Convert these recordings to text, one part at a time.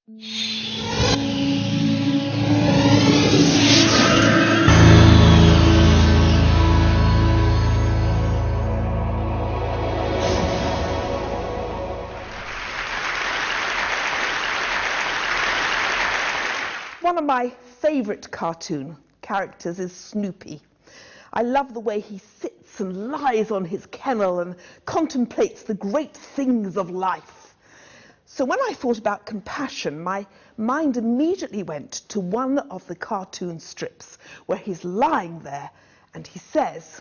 One of my favourite cartoon characters is Snoopy. I love the way he sits and lies on his kennel and contemplates the great things of life. So when I thought about compassion, my mind immediately went to one of the cartoon strips where he's lying there and he says,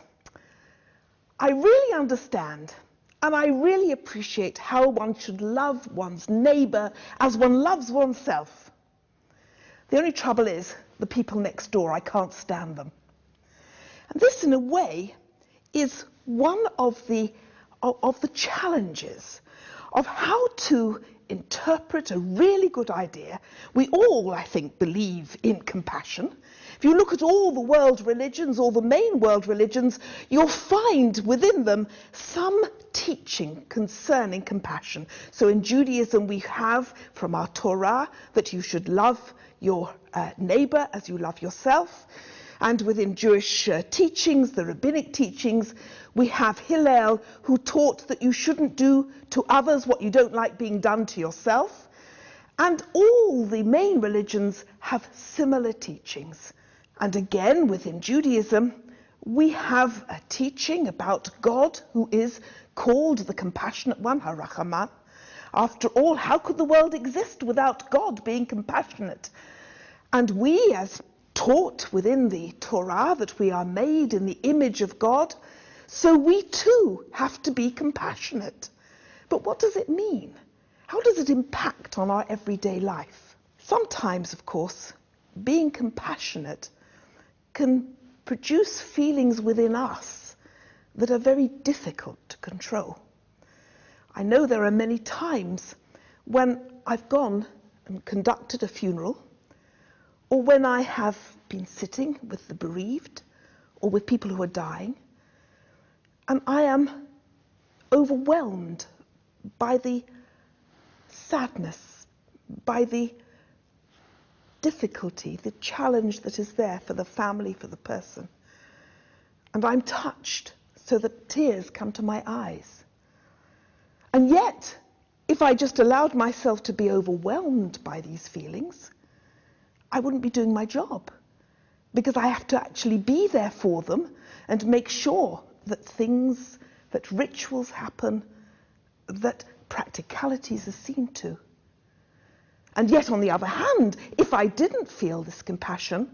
"I really understand and I really appreciate how one should love one's neighbour as one loves oneself. The only trouble is the people next door, I can't stand them." And this, in a way, is one of the challenges of how to interpret a really good idea. We all, I think, believe in compassion. If you look at all the world religions, all the main world religions, you'll find within them some teaching concerning compassion. So in Judaism, we have from our Torah that you should love your neighbor as you love yourself. And within Jewish teachings, the rabbinic teachings, we have Hillel, who taught that you shouldn't do to others what you don't like being done to yourself. And all the main religions have similar teachings. And again, within Judaism, we have a teaching about God, who is called the compassionate one, Harachaman. After all, how could the world exist without God being compassionate? And we, as taught within the Torah, that we are made in the image of God, so we too have to be compassionate. But what does it mean? How does it impact on our everyday life? Sometimes, of course, being compassionate can produce feelings within us that are very difficult to control. I know there are many times when I've gone and conducted a funeral, or when I have been sitting with the bereaved, or with people who are dying, and I am overwhelmed by the sadness, by the difficulty, the challenge that is there for the family, for the person. And I'm touched so that tears come to my eyes. And yet, if I just allowed myself to be overwhelmed by these feelings, I wouldn't be doing my job, because I have to actually be there for them and make sure that things, that rituals happen, that practicalities are seen to. And yet, on the other hand, if I didn't feel this compassion,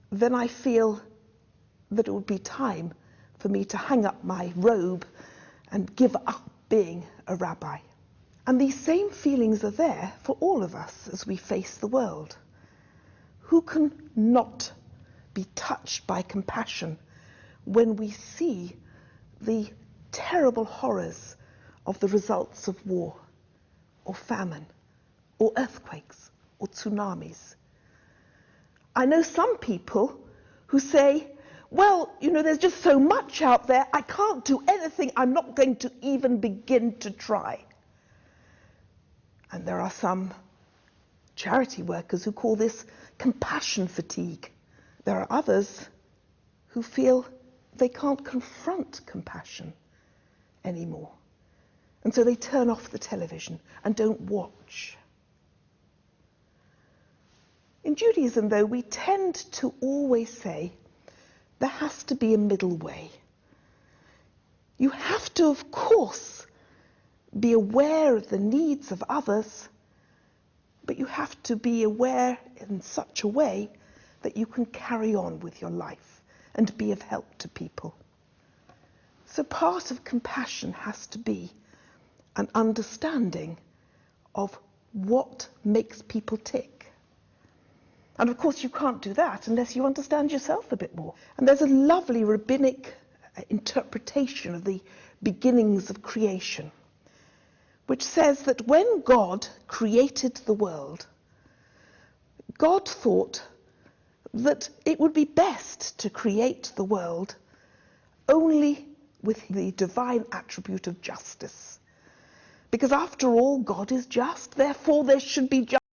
then I feel that it would be time for me to hang up my robe and give up being a rabbi. And these same feelings are there for all of us as we face the world. Who can not be touched by compassion when we see the terrible horrors of the results of war, or famine, or earthquakes, or tsunamis? I know some people who say, well, you know, there's just so much out there, I can't do anything, I'm not going to even begin to try. And there are some charity workers who call this compassion fatigue. There are others who feel they can't confront compassion anymore. And so they turn off the television and don't watch. In Judaism, though, we tend to always say there has to be a middle way. You have to, of course, be aware of the needs of others, but you have to be aware in such a way that you can carry on with your life and be of help to people. So part of compassion has to be an understanding of what makes people tick. And of course you can't do that unless you understand yourself a bit more. And there's a lovely rabbinic interpretation of the beginnings of creation, which says that when God created the world, God thought that it would be best to create the world only with the divine attribute of justice. Because after all, God is just, therefore there should be justice